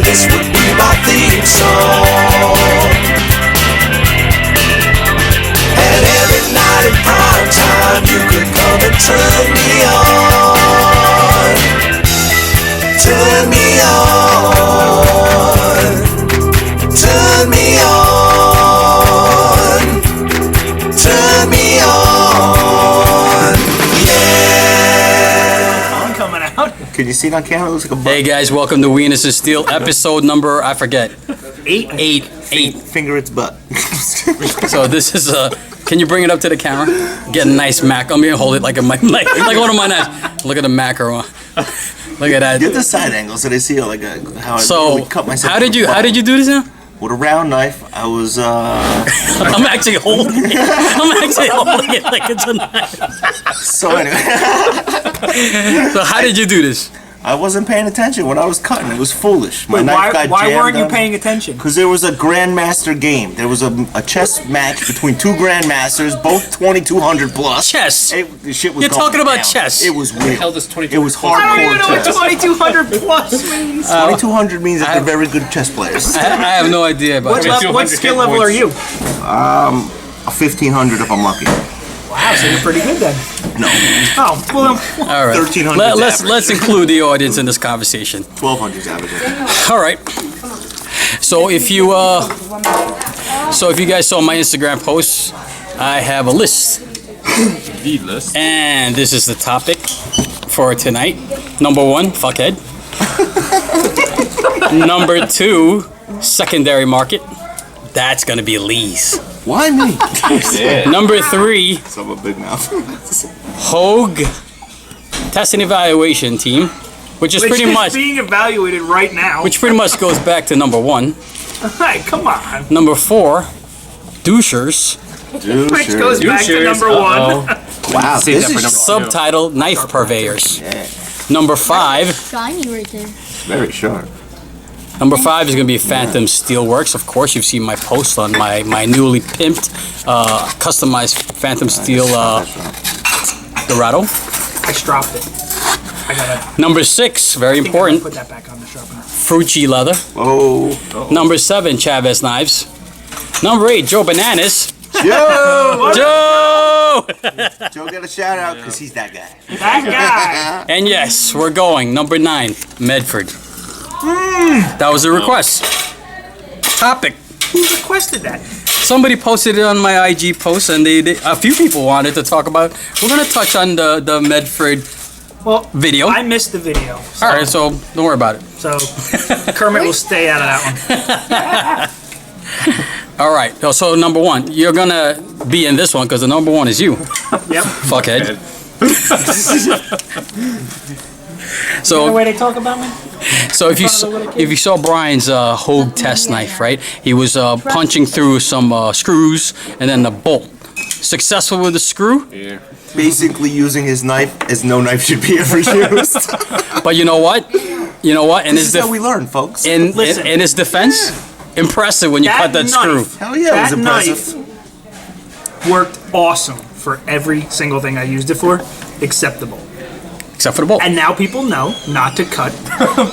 this would be my theme song. And every night in prime time you could come and turn me on. Turn me on. Turn me on. Turn me on. Yeah. I'm coming out. Can you see it on camera? It looks like a Hey guys, welcome to Wieners' Steel, episode number, I forget. 8. finger its butt. So this is can you bring it up to the camera? Get a nice mac. Let me hold it like a like one of my knives. Look at the macro. Look at that. Get the side angle so they see like how I So really cut myself. how did you do this now? With a round knife, I was I'm actually holding it. I'm actually holding it like it's a knife. so anyway. So how did you do this? I wasn't paying attention when I was cutting. It was foolish. My Wait, knife got why weren't you jammed paying attention? Because there was a grandmaster game. There was a chess match between two grandmasters, both 2,200 plus. Chess. The shit was You're going talking about down. chess. It was real. hell does 22 It was I don't even hardcore know what chess. 2,200 plus means. 2,200 means that they're very good chess players. I have no idea about What, chess. what skill level are you? A 1,500 if I'm lucky. Wow, so you're pretty good then. No, Oh, well, All right. 1,300 Let's include the audience in this conversation. 1,200 average. All right. So if you guys saw my Instagram posts, I have a list. The list. And this is the topic for tonight. Number 1, fuckhead. Number 2, secondary market. That's gonna be Lee's. Why me? Yeah. Number 3, So I'm a big mouth. Hogue test and evaluation team, which is pretty much being evaluated right now. which pretty much goes back to number 1. Hey, come on. Number 4, douchers. Which goes back to number 1. Wow, Save this that for is number Subtitle knife purveyors. Yeah, Number 5. Shiny right there. very sharp. Number 5 is going to be Phantom Steelworks. Of course, you've seen my post on my newly pimped, customized Phantom Steel Dorado. I dropped it. I gotta Number 6, very think I'm gonna important, put that back on the sharpener. Frucci Leather. Oh, Number 7, Chavez Knives. Number 8, Joe Bananas. Joe! Joe! Joe got a shout out because he's that guy. That guy. And yes, we're going. Number 9, Medford. That was a request. Topic. Who requested that? Somebody posted it on my IG post, and a few people wanted to talk about. We're gonna touch on the Medford Well, video. I missed the video. So, All right, so don't worry about it. So Kermit will stay out of that one. All right. So number 1, you're gonna be in this one because the number 1 is you, Yep. fuckhead. The So way they talk about me? if you saw Brian's Hogue test knife, right? He was punching through some screws and then the bolt. Successful with the screw, Yeah. Basically using his knife as no knife should be ever used. but you know what? In This is how we learn, folks. Listen. in his defense, impressive when you cut that screw. knife, Hell yeah, it was that impressive. knife worked awesome for every single thing I used it for, except the bolt. Except for the bolt. And now people know not to cut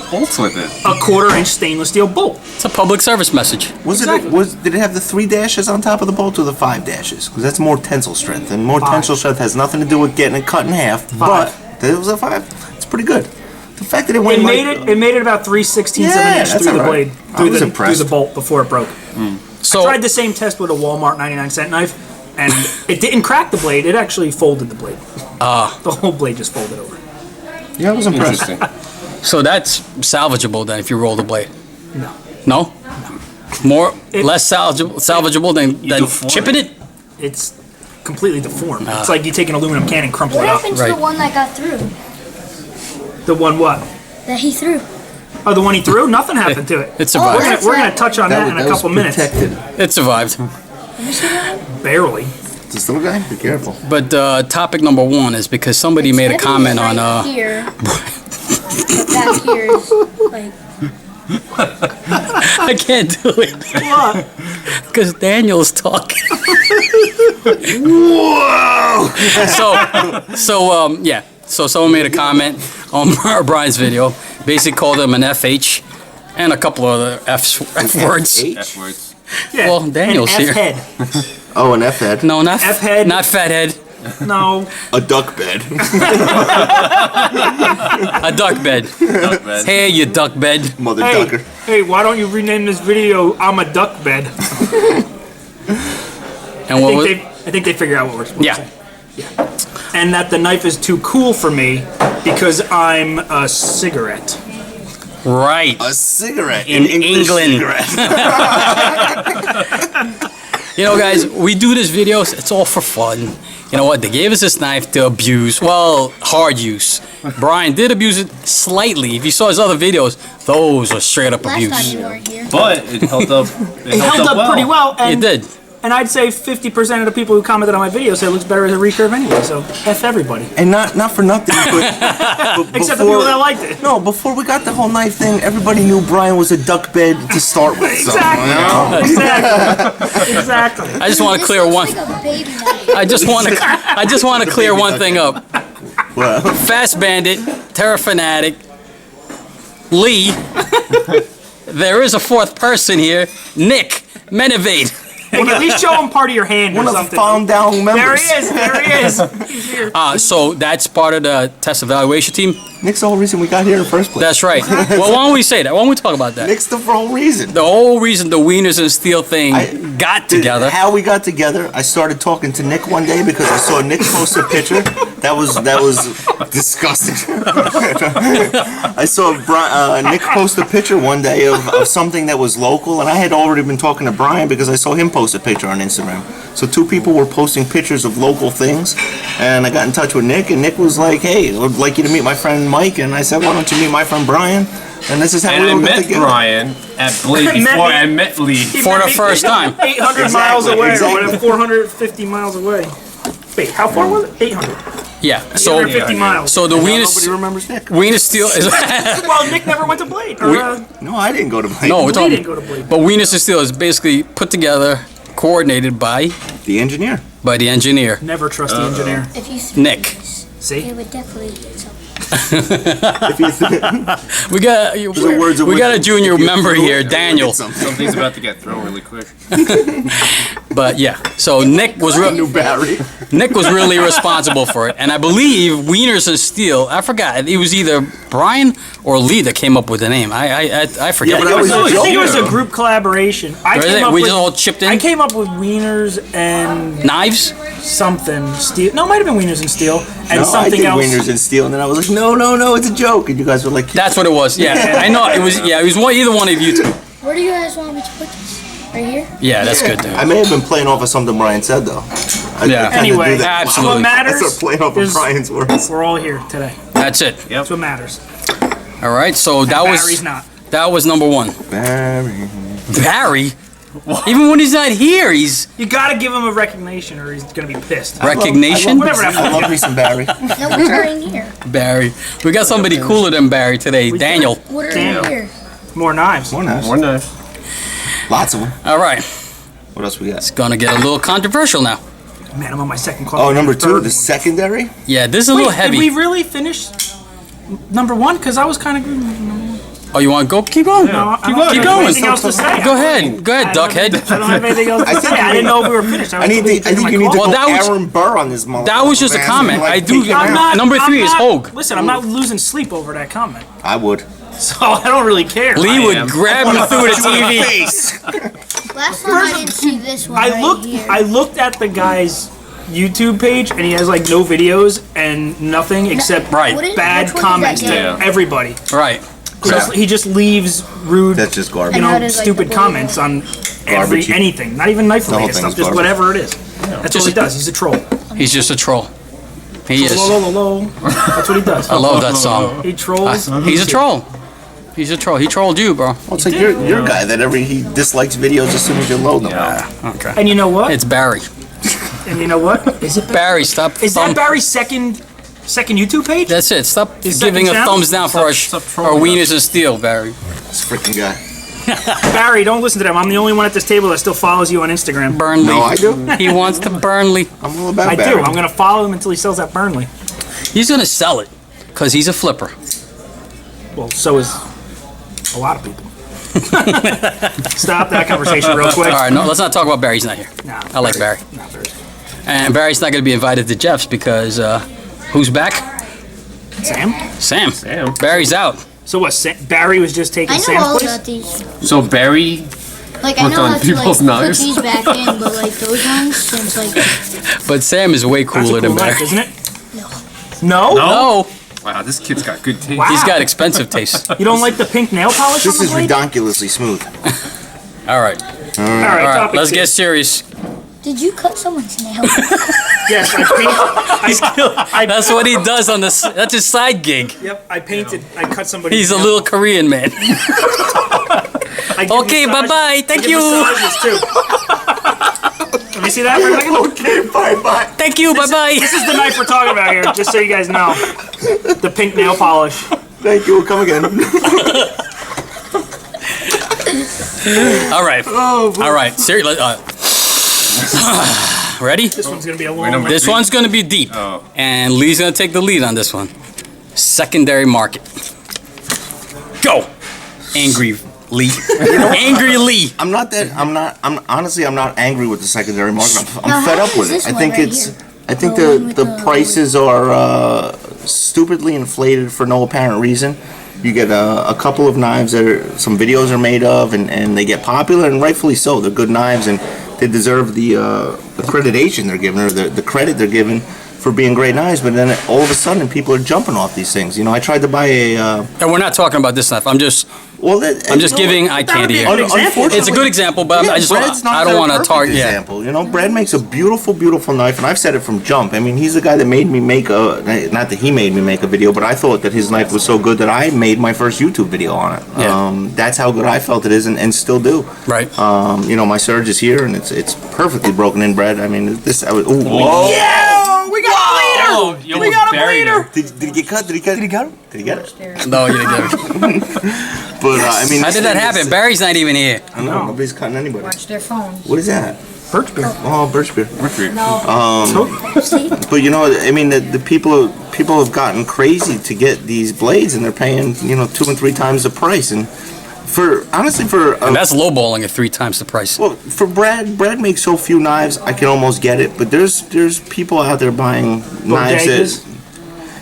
Bolts with it. a 1/4-inch stainless steel bolt. It's a public service message. Did it have the 3 dashes on top of the bolt or the 5 dashes? Because that's more tensile strength, and more 5. tensile strength has nothing to do with getting it cut in half. 5. But it was a 5. It's pretty good. The fact that it went It made it about 3/16 of an Yeah, inch that's through the all right. blade, I through was the impressed. bolt before it broke. So I tried the same test with a Walmart 99-cent knife, and it didn't crack the blade. It actually folded the blade. The whole blade just folded over. Yeah, I was impressed. Interesting. So that's salvageable then if you roll the blade. No. No? Less salvageable than deform chipping it? It's completely deformed. It's like you take an aluminum can and crumple What it up. happened to Right. the one that got through? The one what? That he threw? Oh, the one he threw? Nothing happened to it. It survived. that's We're gonna right. touch on that in a couple minutes. Protected. It survived. Barely. This little guy, be careful. But topic number 1 is because somebody made a comment on Right here. Back here is like. I can't do it What? because Daniel's talking. Whoa! So someone made a comment on Brian's video, basically called him an FH, And a couple other F words. F words. Yeah. Well, Daniel's an here. F-head. Oh, an F-head. No, not F-head. Not fathead. No. A duck bed. A duck bed. Duck bed. Hey, you duck bed. Mother Hey, ducker. hey, why don't you rename this video "I'm a duck bed"? And what was? I think they figure out what we're supposed Yeah. to say. Yeah. And that the knife is too cool for me because I'm a cigarette. Right. A cigarette. In An English England. cigarette. You know, guys, we do these videos. It's all for fun. You know what? They gave us this knife to abuse. Well, hard use. Brian did abuse it slightly. If you saw his other videos, those are straight up Last abuse. time you weren't here. But it held up. It held up pretty well. It And, did. and I'd say 50% of the people who commented on my video say it looks better as a recurve anyway. So F everybody. And not for nothing, but Except the people that liked it. No, before we got the whole knife thing, everybody knew Brian was a duck bed to start with. So, Exactly. you know? Exactly. Exactly. I just want to This clear looks one. like a baby knife. I just want to clear one thing up. Well, Fast Bandit, Terra Fanatic, Lee. There is a fourth person here, Nick Menevade. Hey, at least show them part of your hand or one of the something. found down members. There he is. There he is. He's here. So that's part of the test evaluation team. Nick's the whole reason we got here in the first place. That's right. Well, why don't we say that? Why don't we talk about that? Nick's the whole reason. The whole reason the Wieners and Steel thing got together. How we got together, I started talking to Nick one day because I saw Nick post a picture. That was disgusting. I saw Nick post a picture one day of something that was local, and I had already been talking to Brian because I saw him post a picture on Instagram. So two people were posting pictures of local things, and I got in touch with Nick, and Nick was like, "Hey, I'd like you to meet my friend Mike," and I said, "Why don't you meet my friend Brian?" And this is how And we I all got met together. Brian at Blade Met before me. I met Lee. For the first time. 800 miles Exactly, away, exactly. or whatever, 450 miles away. Wait, how far was it? 800. Yeah. So 850 miles. so the Now Wieners nobody remembers Nick. Wiener Steel is Well, Nick never went to Blade. Or, No, I didn't go to Blake. no, we're we talking. didn't go to Blade. But Wieners and Steel is basically put together, coordinated by The engineer. the engineer Never trust the engineer. If you Nick. See? it would definitely get something. If you We got the words of we got a wisdom. junior If you member threw here, it, Daniel. Something's about to get thrown really quick. But yeah, so Nick was Barry. Nick was really responsible for it, and I believe Wieners and Steel. I forgot it was either Brian or Lee that came up with the name. I forget. Yeah, but I was I think it was a joking. group collaboration. I Was came it? up We with, just all chipped in? I came up with Wieners and Knives. something steel. No, it might have been Wieners and steel and No, I something did else. Wieners and Steel, and then I was like, no, it's a joke. And you guys were like, That's what it was. Yeah, I know it was. Yeah, it was either one of you two. Where do you guys want me to put this? Right here? Yeah, that's good, dude. I may have been playing off of something Brian said, though. I Yeah. tend to Anyway, do that. absolutely. What matters I start playing off of is Brian's words. we're all here today. That's it. That's what matters. All right, so Barry's not. that was number one. Barry. Barry, even when he's not here, he's You gotta give him a recognition or he's gonna be pissed. recognition. Whatever that I love me some Barry. No, what's are in here? Barry, we got somebody cooler than Barry today. Daniel. What are Damn. in here? More knives. More knives. More knife. Lots of them. All right, What else we got? it's gonna get a little controversial now. Man, I'm on my second coffee. Oh, number two, Third the one. secondary. Yeah, this is a Wait, little heavy. did we really finish number one? Because I was kind of. Oh, you want to go? Keep going. No, I keep don't have going. anything else to say. Go ahead. Go ahead, I don't have Duckhead. anything else to say. I didn't know if we were finished. I need. I think you need to Well, go that was- Aaron Burr on this motherfucker. That was just a man. comment. Like, I do- take it I'm out. not, Number I'm three is not- Hogue. Listen, I'm not losing sleep over that comment, I would. so I don't really care. Lee would am. grab you through the TV. Face. Last time I didn't see this one I right looked. here. I looked at the guy's YouTube page, and he has like no videos and nothing except Right. What is- bad which one is comments that to game? everybody. Right. He just leaves rude, That's just garbage. you And know, how does, like, stupid the blade comments on every Garbage. anything. Not even knife whole related thing stuff, is just garbage. whatever it is. That's all he does. He's a troll. He's just a troll. He is. Lo, lo, lo, lo. That's what he does. I love that song. He trolls. He's a troll. He's a troll. He trolled you, bro. Well, it's like you're a guy that he dislikes videos as soon as you load them. Okay. And you know what? It's Barry. And you know what? Is it? Barry, stop. Is that Barry's second YouTube page? That's it. Stop His giving a second channel? thumbs down for our, Stop our trolling Wieners and Steel, Barry. This freaking guy. Barry, don't listen to them. I'm the only one at this table that still follows you on Instagram. Burnley. No, I do. He wants to Burnley. I'm all about I Barry. do. I'm gonna follow him until he sells that Burnley. He's gonna sell it, cause he's a flipper. Well, so is a lot of people. Stop that conversation real quick. All right, no, let's not talk about Barry's not here. Nah, I like Barry. Nah, Barry's. And Barry's not going to be invited to Jeff's because who's back? Sam? Sam. Barry's out. So what? Barry was just taking I know Sam's all place? about these. So Barry, Like I Worked know on how to people's like knives. put these back in, but like those ones, since like But Sam is way That's a cooler cool than Barry. knife, isn't it? No. No, wow, this kid's got good taste. Wow. he's got expensive taste. You don't like the pink nail polish This on is the blade? ridiculously smooth. All right, All right, all right. topic Let's two. get serious. did you cut someone's nail? Yes, I That's what he does on this. That's his side gig. Yep, I cut somebody. He's a little Korean man. Okay, bye-bye. Thank you. Let me see that for a second. Okay, bye-bye. Thank you. Bye-bye. This is the knife we're talking about here, just so you guys know. The pink nail polish. Thank you. We'll come again. All right. All right. Seriously. Ready? This one's gonna be a long one. This one's gonna be deep, Oh. and Lee's gonna take the lead on this one. Secondary market. Go, angry Lee. Angry Lee. I'm not honestly, I'm not angry with the secondary market. I'm Now, fed how up with is it. I this think one right it's, here? I think The one with the the- prices are stupidly inflated for no apparent reason. You get a couple of knives that some videos are made of, and they get popular, and rightfully so. They're good knives, and they deserve the accreditation they're given, or the credit they're given for being great knives. But then all of a sudden, people are jumping off these things. You know, I tried to buy a. And we're not talking about this knife. I'm just giving eye candy here. It's a good example, but I just Brad's not I don't their want to perfect target. Yeah. example. You know, Brad makes a beautiful, beautiful knife, and I've said it from jump. I mean, he's the guy that made me make not that he made me make a video, but I thought that his knife was so good that I made my first YouTube video on it. Yeah. That's how good I felt it is, and still do. Right. You know, my surge is here, and it's perfectly broken in, Brad. I mean, this. Whoa! Yeah, we got a bleeder. Oh, you We almost got a buried bleeder. him. Did he get cut? Did he get it? Did he get it? No, you didn't get it. But I mean, How this did that thing happen? is- Barry's not even here. I know nobody's cutting anybody. Watch their phones. What is that? Birch beer. Oh, birch beer. No. See? But you know, I mean, the people have gotten crazy to get these blades, and they're paying 2 and 3 times the price. And honestly, And that's lowballing at 3 times the price. well, for Brad makes so few knives, I can almost get it. But there's people out there buying knives Bodegas.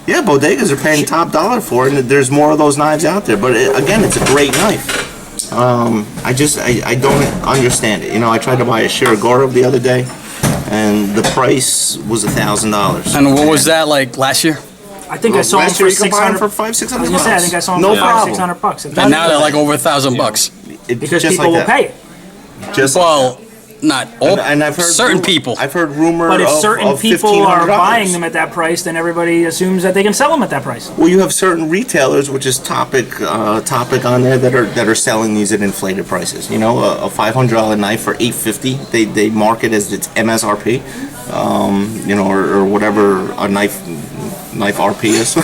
that bodegas are paying top dollar for it, and there's more of those knives out there. But again, it's a great knife. I don't understand it. You know, I tried to buy a Shirogorov the other day, and the price was $1,000. And what was that like last year? I think I saw him Last year for you can buy them 600. for $500-600. I was gonna say, I think I saw him no for problem. $600. And now they're like over $1,000. Because Just people like will that. pay it. Just Well, not all. and I've heard certain people. I've heard rumor But if of, certain of people are $1,500. buying them at that price, then everybody assumes that they can sell them at that price. Well, you have certain retailers, which is topic on there, that are selling these at inflated prices. You know, a $500 knife for $850, they mark it as its MSRP, or whatever a knife RP is.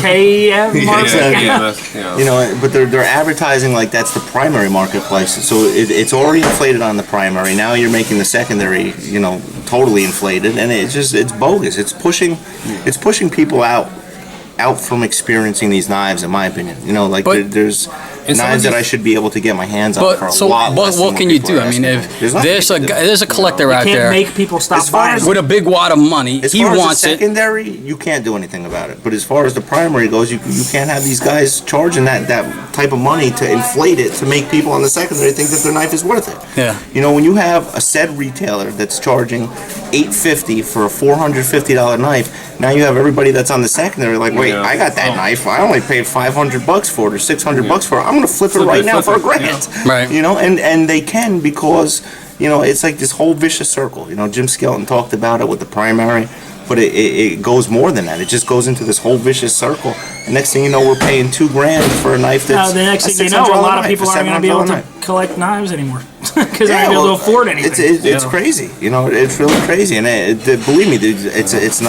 KF market. Yeah. You know, but they're advertising like that's the primary marketplace. So it's already inflated on the primary. Now you're making the secondary, totally inflated, and it's bogus. It's pushing people out from experiencing these knives, in my opinion. But- there's knives that I should be able to get my hands on for a lot less. What than can you people do? are I mean, asking if for. there's nothing you can do. there's a collector out Can't there make people stop As far buying as- them. with a big wad of money, As he far as wants the it. secondary, you can't do anything about it. But as far as the primary goes, you can't have these guys charging that type of money to inflate it to make people on the secondary think that their knife is worth it. Yeah. You know, when you have a said retailer that's charging $850 for a $450 knife, now you have everybody that's on the secondary like, wait, Yeah. I got that knife. I only paid $500 for it or $600 for it. I'm gonna flip it right now for a flip it, grand. Right. You know, and they can because it's like this whole vicious circle. Jim Skelton talked about it with the primary, but it goes more than that. It just goes into this whole vicious circle. And next thing you know, we're paying $2,000 for a knife Now, that's the next a thing you know, a $600 lot of knife, people a aren't going to be able $700 to knife. collect knives anymore because they're not going to be able to afford anything. It's crazy. It's really crazy. And believe me, it's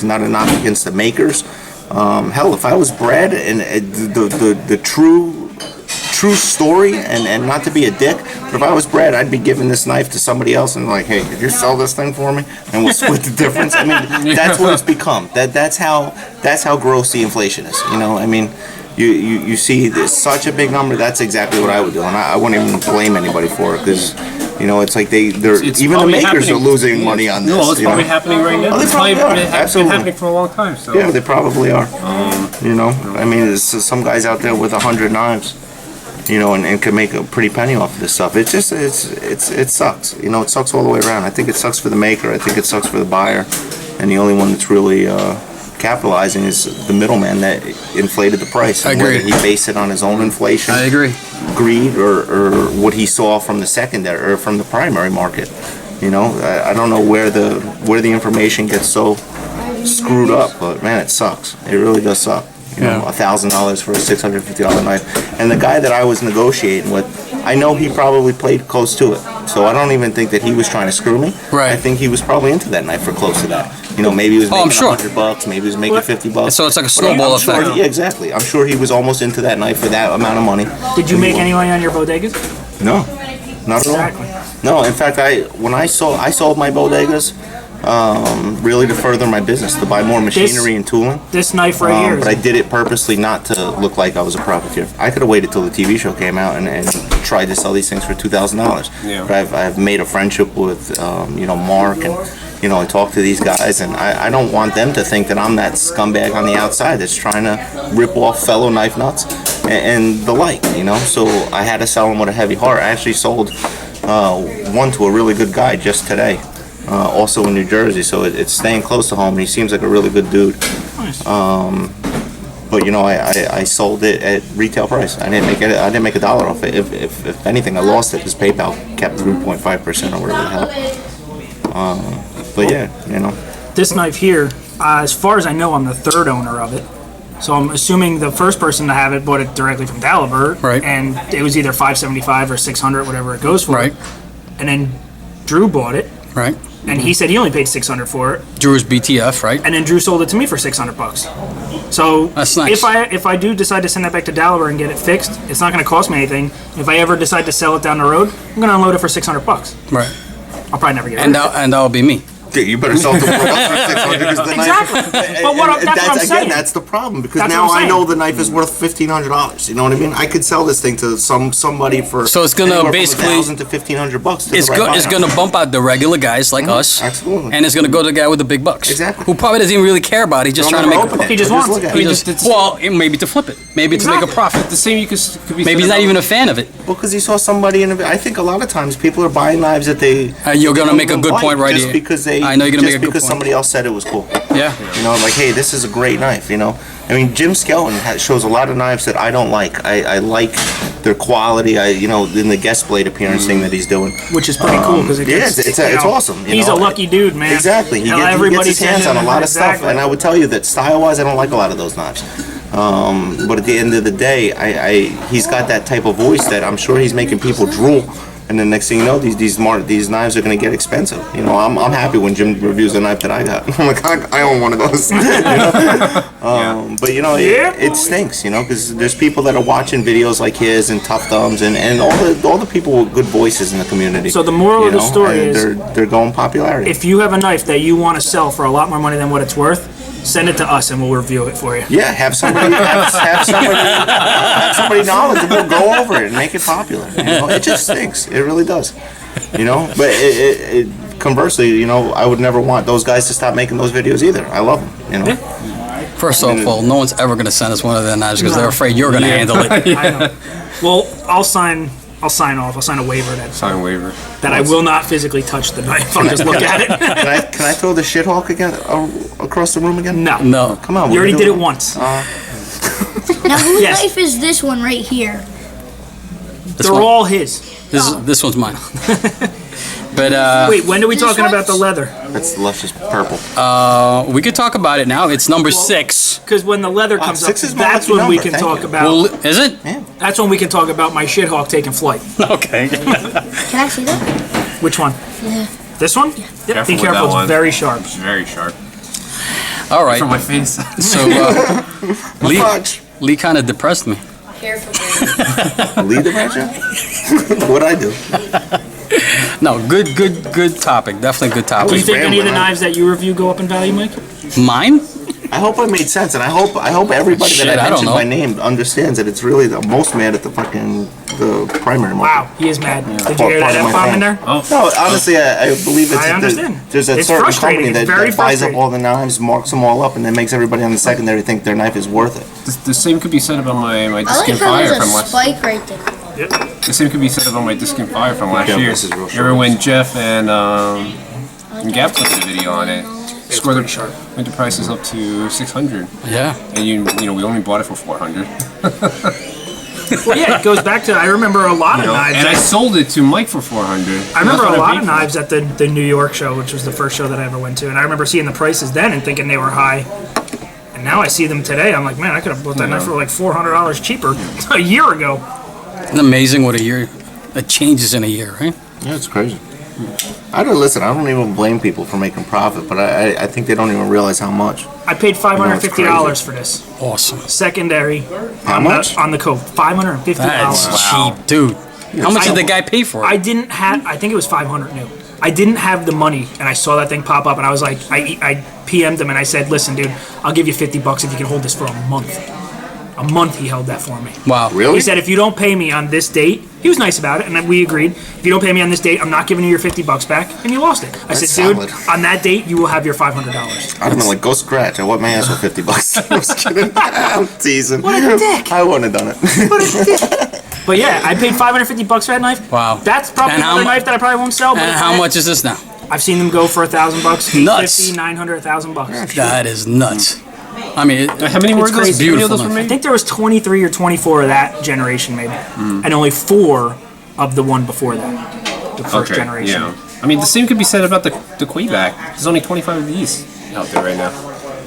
not a knock against the makers. Hell, if I was Brad and the true story, and not to be a dick, but if I was Brad, I'd be giving this knife to somebody else and like, hey, could you sell this thing for me, and we'll split the difference. I mean, that's what it's become. That's how gross the inflation is. I mean, you see this, such a big number. That's exactly what I would do, and I wouldn't even blame anybody for it because. You know, it's like they're It's even the probably makers are happening. losing money on this. No, it's you probably know? happening right now. Oh, they It's probably probably are. been Absolutely. happening for a long time. So Yeah, they probably are. You know, I mean, there's some guys out there with 100 knives, you know, and can make a pretty penny off of this stuff. It just it sucks. You know, it sucks all the way around. I think it sucks for the maker. I think it sucks for the buyer, and the only one that's really capitalizing is the middleman that inflated the price. I And agree. whether he based it on his own inflation, I agree. greed, or what he saw from the secondary or from the primary market. You know, I don't know where the information gets so screwed up, but man, it sucks. It really does suck. You know, Yeah. $1,000 for a $650 knife, and the guy that I was negotiating with, I know he probably played close to it. So I don't even think that he was trying to screw me. Right. I think he was probably into that knife for close to that. You know, maybe he was Oh, I'm making sure. $100, maybe he was making $50. So it's like a But I'm snowball sure- effect. Yeah, exactly. I'm sure he was almost into that knife for that amount of money. Did you make any money on your bodegas? No, not at all. Exactly. No, in fact, I sold my bodegas really to further my business, to buy more machinery and tooling. This knife right here. But I did it purposely not to look like I was a profiteer. I could have waited till the TV show came out and tried to sell these things for $2,000. Yeah. But I've made a friendship with you know, Mark, and you know, I talk to these guys, and I don't want them to think that I'm that scumbag on the outside that's trying to rip off fellow knife nuts and the like. You know, so I had to sell them with a heavy heart. I actually sold one to a really good guy just today. Also in New Jersey, so it's staying close to home. And he seems like a really good dude. But you know, I sold it at retail price. I didn't make it. I didn't make $1 off it. If anything, I lost it because PayPal kept 3.5% or whatever the hell. But yeah, you know. This knife here, as far as I know, I'm the third owner of it. So I'm assuming the first person to have it bought it directly from Dalibert. Right. And it was either $575 or $600, whatever it goes for. Right. And then Drew bought it, Right. and he said he only paid $600 for it. Drew's BTF, right? And then Drew sold it to me for $600. So That's nice. if I do decide to send that back to Dalibert and get it fixed, it's not going to cost me anything. If I ever decide to sell it down the road, I'm going to unload it for $600. Right. I'll probably never get rid And of it. that'll be me. Dude, you better sell the world for 600 because the Exactly. knife. But what I'm- that's what I'm saying. Again, that's the problem because That's now what I'm I know saying. the knife is worth $1,500. You know what I mean? I could sell this thing to somebody for So it's gonna anywhere from basically- $1,000 to $1,500. It's gonna bump out the regular guys like us. Absolutely. And it's gonna go to the guy with the big bucks. Exactly. Who probably doesn't even really care about it. He's just trying to make a He just wants it. Look at He it. just, well, maybe to flip it. Maybe to make a profit. The same could be. Maybe he's not even a fan of it. Well, because he saw somebody in. I think a lot of times people are buying knives that they. You're gonna make a don't good like point right just here. because they. I know you're gonna make a just good because point. somebody else said it was cool. Yeah. You know, like, hey, this is a great knife. You know, I mean, Jim Skelton shows a lot of knives that I don't like. I like their quality. You know, in the guest blade appearance thing that he's doing. Which is pretty cool because Yeah, it's awesome. You He's know? a lucky dude, man. Exactly. He You know, gets everybody his hands sends on a him- lot of stuff, exactly. and I would tell you that style-wise, I don't like a lot of those knives. But at the end of the day, he's got that type of voice that I'm sure he's making people drool. And then next thing you know, these knives are going to get expensive. You know, I'm happy when Jim reviews a knife that I got. I'm like, I own one of those. You know? But you know, it stinks. You know, because there's people that are watching videos like his and Tough Thumbs and all the people with good voices in the community. So the moral of the story and is, they're going popularity. if you have a knife that you want to sell for a lot more money than what it's worth, send it to us and we'll review it for you. Yeah, have somebody knowledgeable go over it and make it popular. You know, it just stinks. It really does. You know, but conversely, you know, I would never want those guys to stop making those videos either. I love them. You know, First of all, no one's ever gonna send us one of their knives because they're afraid you're gonna handle it. I know. Well, I'll sign off. I'll sign a waiver Sign waiver. that I will not physically touch the knife. I'll just look at it. can I throw the shithawk again across the room again? No. No. Come on, You already did it one. once. Now, whose Yes. knife is this one right here? This They're one- all his. This one's mine. But Wait, when are we This talking about the one's- leather? That's luscious purple. we could talk about it now. It's number 6. Because when the leather comes up, 6 is my that's lucky when we number, can thank talk you. about. Well, is it? Yeah. That's when we can talk about my shithawk taking flight. Okay. Can I see that? Which one? Yeah. This one? Careful Be with careful. that It's one. very sharp. It's very sharp. All right. From my face. So Fudge. Lee kind of depressed me. Careful. Lead the match. What'd I do? No, good topic. Definitely good Do you topic. think any of the rambling, huh? knives that you review go up in value, Mike? Mine? I hope I made sense, and I hope everybody Shit, that I I don't mentioned know. by name understands that it's really the most mad at the primary market. Wow, he is mad. Did you Part- hear part that of my F-bomb in fan. there? Oh, No, honestly, I believe it's I understand. there's that It's certain frustrating. company It's that, very that buys up frustrating. all the knives, marks them all up, and then makes everybody on the secondary think their knife is worth it. the same could be said about my I Disc like and how Fire there's a from last. spike right there. The same could be said about my Disc and Fire from last Yeah, year. this is real short. Remember when Jeff and Gap put the video on it? Scored the sharp. went the prices up to 600, Yeah. and you know we only bought it for 400. Well, yeah, it goes back to, I remember a lot of knives. And I sold it to Mike for 400. I remember That's a what lot paid of for it. knives at the New York show, which was the first show that I ever went to, and I remember seeing the prices then and thinking they were high. And now I see them today. I'm like, man, I could have bought that knife for like $400 cheaper a year ago. It's amazing what a year, it changes in a year, right? Yeah, it's crazy. I don't listen. I don't even blame people for making profit, but I think they don't even realize how much. I paid $550 crazy. for this Awesome. secondary. How on much? on the Cove? $550. That's Wow. cheap, dude. How much did the guy pay for it? I didn't have. I think it was 500 new. I didn't have the money, and I saw that thing pop up, and I was like, I PM'd him, and I said, listen, dude, I'll give you $50 if you can hold this for a month. A month he held that for me. Wow. Really? He said, if you don't pay me on this date, he was nice about it, and we agreed. If you don't pay me on this date, I'm not giving you your $50 back, and you lost it. I That's said, dude, solid. on that date, you will have your $500. I'd have been like, go scratch. I want my ass for $50. I was kidding. I'm teasing. What a dick. I wouldn't have done it. But yeah, I paid $550 for that knife. Wow. That's probably And how another mu- knife that I probably won't sell. But And if how I- much is this now? I've seen them go for $1,000, Nuts. $850, $900, $1,000. That is nuts. I mean, How many were It's those? crazy. How many of Beautiful those were knife. I made? think there was 23 or 24 of that generation maybe, and only 4 of the one before that, the first generation. Yeah. I mean, the same could be said about the Quayback. There's only 25 of these out there right now.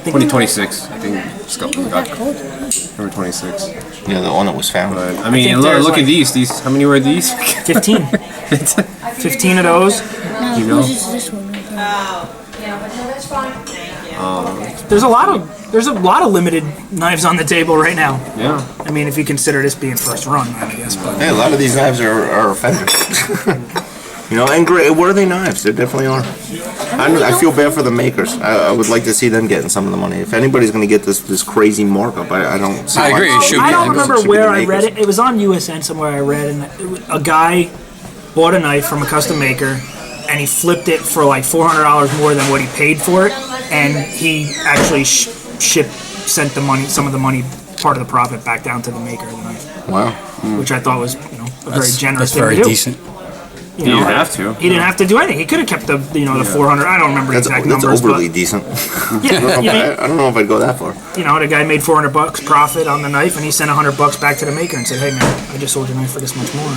2026, I think. Scotland got number 26. Yeah, the one that was found. But I mean, think look, there's look at like- these. These. How many were these? 15. 15 of those. Now, You know? whose is this one right there? There's a lot of limited knives on the table right now. Yeah. I mean, if you consider this being first run, I guess. But Hey, a lot of these knives are offenders. You know, and great, worthy knives. They definitely are. I feel bad for the makers. I would like to see them getting some of the money. If anybody's going to get this crazy markup, I don't see I why- agree, it should I be. don't It remember should be where the I read makers. it. It was on USN somewhere I read, and a guy bought a knife from a custom maker, and he flipped it for like $400 more than what he paid for it, and he actually sent the money, some of the money, part of the profit back down to the maker of the knife, Wow. which I thought was, a very That's generous very thing to do. decent. You You know, didn't have to. He didn't have to do anything. He could have kept the 400. I don't remember That's, the exact that's numbers, overly but decent. yeah, I don't know if I'd go that far. the guy made $400 profit on the knife, and he sent $100 back to the maker and said, "Hey man, I just sold your knife for this much more."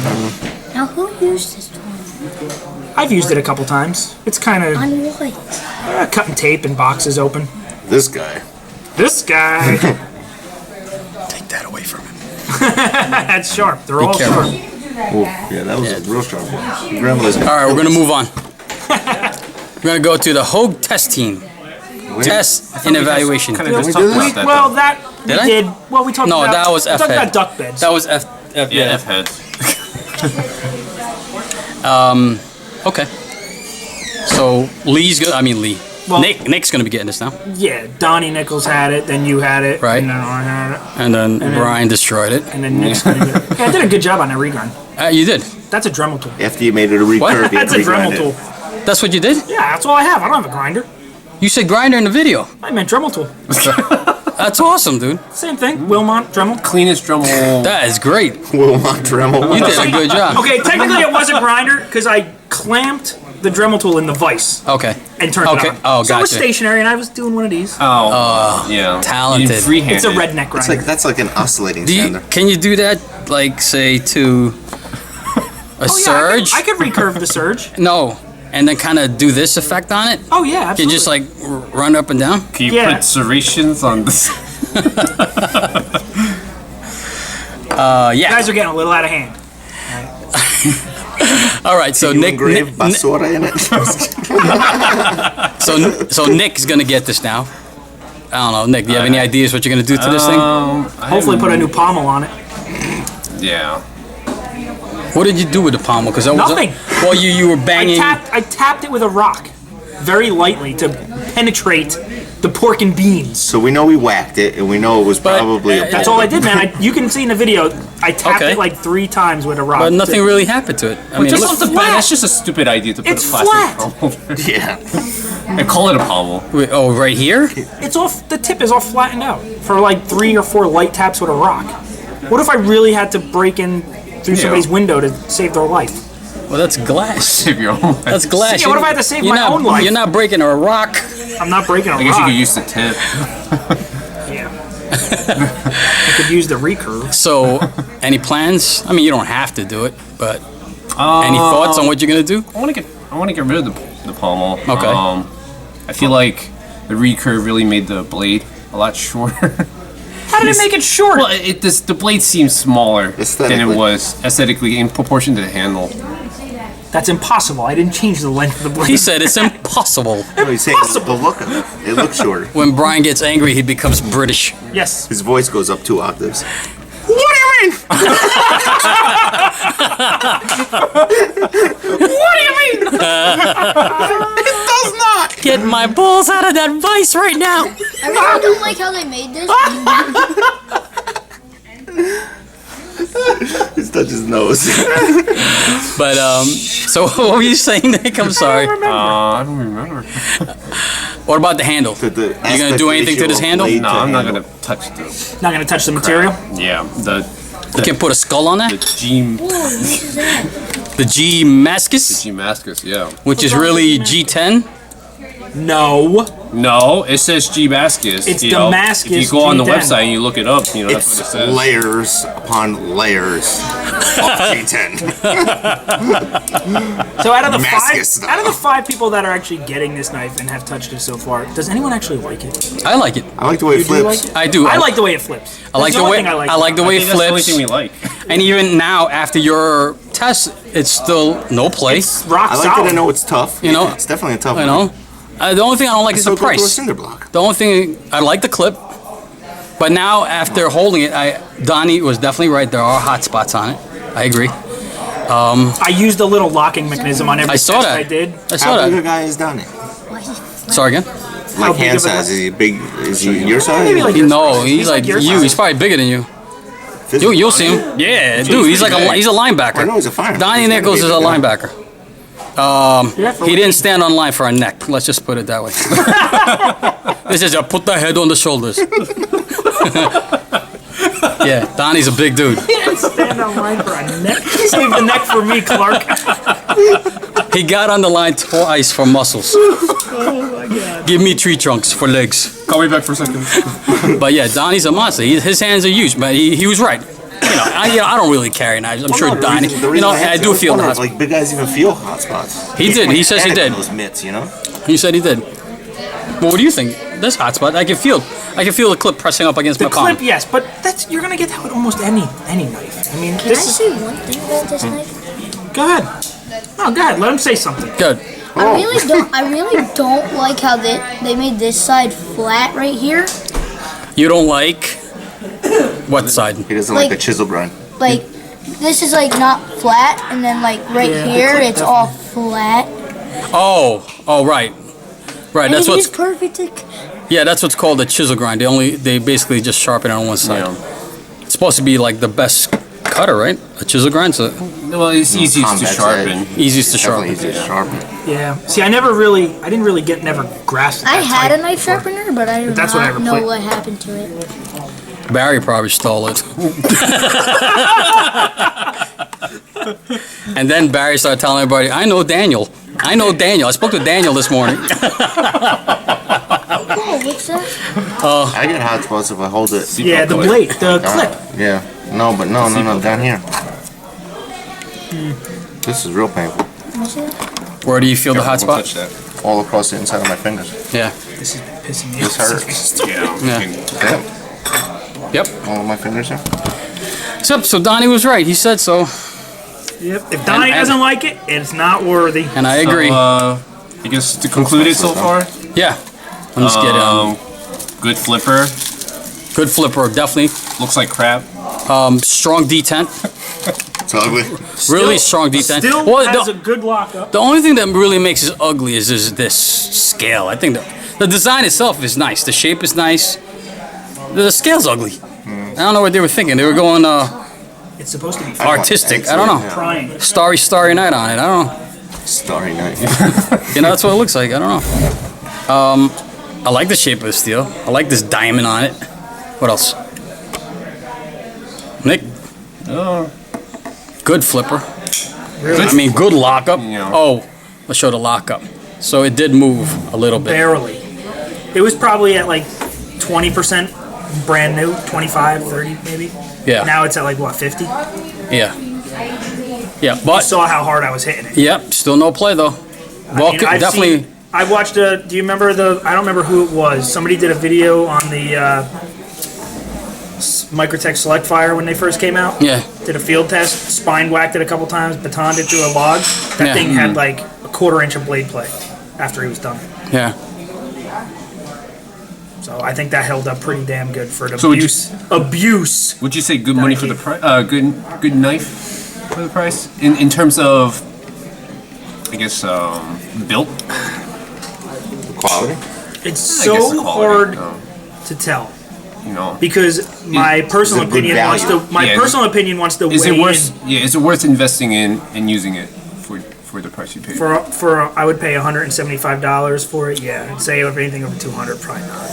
Now, who used this one? I've used it a couple times. It's kind of On what? cutting tape and boxes open. This guy. This guy, Take that away from him. that's sharp. They're all careful. sharp. Ooh, yeah, that was a real sharp one. Your grandmother's All right, we're going to move on. We're going to go to the Hogue test team. Test and evaluation. Kind of just we talked do this? about that. Well, though. that we Did I? did. Well, we talked No, about that was we talked F-head. about duck beds. That was F. Yeah, yeah. F heads. Okay. So Lee's gonna. I mean Lee. Well- Nick's gonna be getting this now, Yeah, Donnie Nichols had it, then you had it, Right. and then I had it, and then Brian destroyed it. and then Nick's gonna get it. Yeah, I did a good job on that regrind. You did. That's a Dremel tool. After you made it a recurve, you had That's to a regrind Dremel it. tool. That's what you did. Yeah, that's all I have. I don't have a grinder. You said grinder in the video. I meant Dremel tool. That's awesome, dude. Same thing. Wilmot, Dremel. Cleanest Dremel. That is great. Wilmot Dremel. You did a good job. Okay, technically it was a grinder because I clamped the Dremel tool in the vise Okay. and turned Okay. it on. Oh, So it was gotcha. stationary, and I was doing one of these. Oh, yeah. talented. You freehand It's a it. redneck grinder. That's like an oscillating Do you, sander. can you do that, like, say, to a surge? I could recurve the surge. No. And then kind of do this effect on it? Oh yeah, You absolutely. just, like, run up and down? Can you Yeah. put serrations on this? Yeah. You guys are getting a little out of hand. All right, so You Nick, engrave Nick, basura in it. so Nick's gonna get this now. I don't know, Nick. Do you have any ideas what you're gonna do to this thing? Hopefully, put a new pommel on it. Yeah. What did you do with the pommel? Because I was Nothing. Well, you were banging. I tapped it with a rock, very lightly to penetrate the pork and beans. So we know we whacked it, and we know it was But, probably a That's all I did, man. You can see in the video, I tapped Okay. it like 3 times with a rock. But nothing really happened to it. I mean, just look, It's That's flat. that's just a stupid idea to put It's a plastic flat. pommel there. Yeah. And call it a pommel. wait, oh, right here? It's all the tip is all flattened out for like 3 or 4 light taps with a rock. What if I really had to break in through somebody's window to save their life? Well, that's glass. Save your own life. That's glass. Yeah, what if I had to save You're my not- own life? You're not breaking a rock. I'm not breaking a I guess you rock. could use the tip. Yeah. I could use the recurve. So, any plans? I mean, you don't have to do it, but any thoughts on what you're gonna do? I want to get rid of the pommel. Okay. I feel like the recurve really made the blade a lot shorter. How did it make it short? Well, the blade seems smaller than it Aesthetically. was aesthetically in proportion to the handle. That's impossible. I didn't change the length of the blade. He said it's impossible. No, he's saying the look of it. It looks shorter. When Brian gets angry, he becomes British. Yes. His voice goes up 2 octaves. What do you mean? What do you mean? It does not. Get my balls out of that vice right now. I really don't like how they made this. He's touched his nose. But so what were you saying, Nick? I'm sorry. I don't remember. What about the handle? You You gonna do anything to this handle? No, I'm not gonna touch the. Not gonna touch the material. Yeah, You can put a skull on the that. G The G Mascus, Damascus. Yeah. which is really G10. No. No, it says G Damascus. It's you know. Damascus If you go on the G10. website and you look it up, you know that's It's what it says. layers upon layers of G10. So out of the Damascus, though. 5 people that are actually getting this knife and have touched it so far, does anyone actually like it? I like it. I like the way it You do flips. like it? I do. I like the way it flips. I like That's the only way thing I like the way I it think that's the only flips. thing we like. And even now, after your test, it's still no play. Rock I like solid. that I know it's tough. You know? It's definitely a tough You one. know, the only thing I don't like is the Still go through a price. cinder block. The only thing I like the clip, but now after holding it, Donnie was definitely right. There are hot spots on it. I agree. I used a little locking mechanism on every I saw test that. I did. I saw How big a that. guy is Donnie? Sorry again. How Like big hand of a guy? size? Is he big? Is he your size? Maybe like- No, He's he's like like your you. size. He's probably bigger than you. Physical You'll see Donnie? him. Yeah, dude. He's like he's a linebacker. I know he's a fireman. Donnie He's gotta Nichols be is a a big guy. linebacker. He didn't stand on line for a neck. Let's just put it that way. This is a put the head on the shoulders. Yeah, Donnie's a big dude. Stand on line for a neck. Save the neck for me, Clark. He got on the line twice for muscles. Oh my god. Give me tree trunks for legs. Call me back for a second. But yeah, Donnie's a monster. His hands are huge, but he was right. I don't really carry knives. I'm sure Donnie. I do feel the hot spots. like big guys even feel hot spots. He did. He says he did. Those mitts, you know. He said he did. Well, what do you think? This hot spot, I can feel the clip pressing up against The my palm. clip, yes, but you're gonna get that with almost any knife. I mean, Can I this is. say one thing about this knife? Go ahead. No, go ahead. Let him say something. Good. I really don't like how they made this side flat right here. You don't like what side? He doesn't like Like- the chisel grind. Like this is like not flat, and then like right Yeah, the here clip it's all flat. Oh, right. Right. That's Everything's what's perfect. that's what's called a chisel grind. They basically just sharpen it on one side. Yeah. It's supposed to be like the best cutter, right? A chisel grind, so Well, it's easiest to Combat sharpen. edge. easiest to Definitely sharpen. easy to sharpen. Yeah. See, I didn't really never grasp it. I that had tight a knife before. sharpener, but I do That's what I not know replaced. what happened to it. Barry probably stole it. And then Barry started telling everybody, I know Daniel. I spoke to Daniel this morning. Oh, what's that? I get hot spots if I hold it. Yeah, the blade, the clip. Yeah. No, but no, down here. This is real painful. What's that? Where do you feel the hot Don't spot? touch that. All across the inside of my fingers. Yeah. This is pissing me This off. hurts. Yeah. Yeah. Yeah. Yep. All of my fingers here. So Donnie was right. He said so. Yep. If Donnie And- doesn't like it, it's not worthy. And I agree. I guess to conclude it so far, Yeah. Let me just get good flipper. good flipper, definitely. Looks like crap. Strong detent. It's ugly. Really strong detent. Still Well, has the, a good lockup. the only thing that really makes it ugly is this scale. I think The design itself is nice. The shape is nice. The scale's ugly. I don't know what they were thinking. They were going It's supposed to be artistic. I don't know. trying. Starry night on it. I don't know. Starry Night. You know, that's what it looks like. I don't know. I like the shape of the steel. I like this diamond on it. What else? Nick? Good flipper. Really? I mean, good lockup. Yeah. Oh, let's show the lockup. So it did move a little bit. Barely. It was probably at like 20% brand new, 25, 30 maybe. Yeah. Now it's at like what, 50? Yeah. Yeah, but Saw how hard I was hitting it. yep, still no play though. Well, I've definitely. seen- I watched a. Do you remember the? I don't remember who it was. Somebody did a video on the Microtech Select Fire when they first came out. Yeah. Did a field test. Spine whacked it a couple times. Batoned it through a log. That Yeah. thing had like a 1/4 inch of blade play after he was done. Yeah. So I think that held up pretty damn good for the So would you- abuse. Would you say good money for the price? Good knife for the price in terms of, I guess, built. Quality. It's I guess so the quality, hard to tell you know. because my personal is it good opinion wants to. value? My Yeah, personal opinion wants to Is weigh it worth? in. Yeah, is it worth investing in and using it for the price you paid? For I would pay $175 for it. Yeah, I'd say if anything over 200, probably not.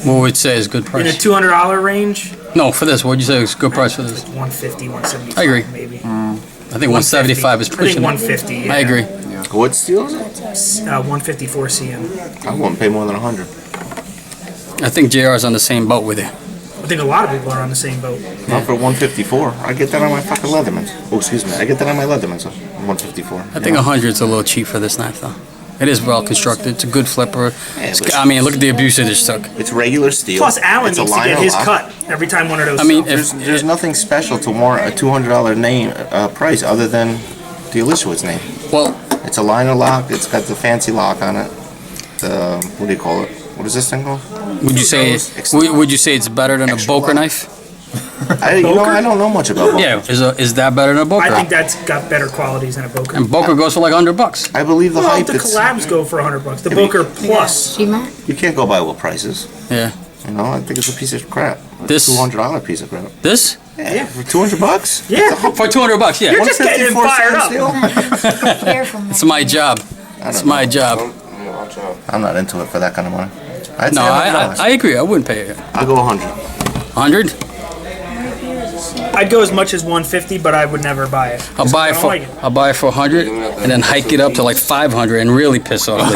What would you say is good In a price? $200 range, No, for this. What would you say is good price for this? 150, 175. I agree. Maybe. I think 175 is I think pushing it. 150. Yeah. I agree. What steel is it? 154 CM. I wouldn't pay more than 100. I think JR's on the same boat with you. I think a lot of people are on the same boat. Not for 154. I get that on my fucking Leathermans. Oh, excuse me. I get that on my Leathermans. 154. I think 100 is a little cheap for this knife, though. It is well constructed. It's a good flipper. Yeah, It's- but- I mean, look at the abuse it just took. It's regular steel. Plus, Alan It's a needs to get liner his lock. cut every time one of those. I mean, sells. There's nothing special to warrant a $200 name price other than the Elishwood's name. Well, It's a liner lock. It's got the fancy lock on it. The what do you call it? What is this thing called? would you say would you say it's better than a Extra Boker long. knife? I don't know much about. Yeah. Is that better than a Boker? I think that's got better qualities than a Boker. And Boker goes for like $100. I believe the Well, hype. the It's, collabs go for $100. The Yeah, but- Boker Plus. See, Matt? you can't go by what prices. Yeah. You know, I think it's a piece of crap. This- $200 piece of crap. This Yeah, for $200. Yeah. for $200. Yeah. You're just getting him 154 fired up. steel? Careful, man. It's my job. I It's don't my know. job. I'm not into it for that kind of money. I'd No, say I $100. agree. I wouldn't pay it. I'll go 100. 100. I'd go as much as 150, but I would never buy it. I'll buy I it don't for like it. I'll buy it for 100 and then hike it up to like 500 and really piss off.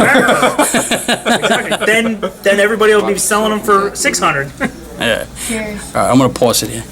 Then everybody will be selling them for 600. Yeah. Cheers. All right, I'm gonna pause it here.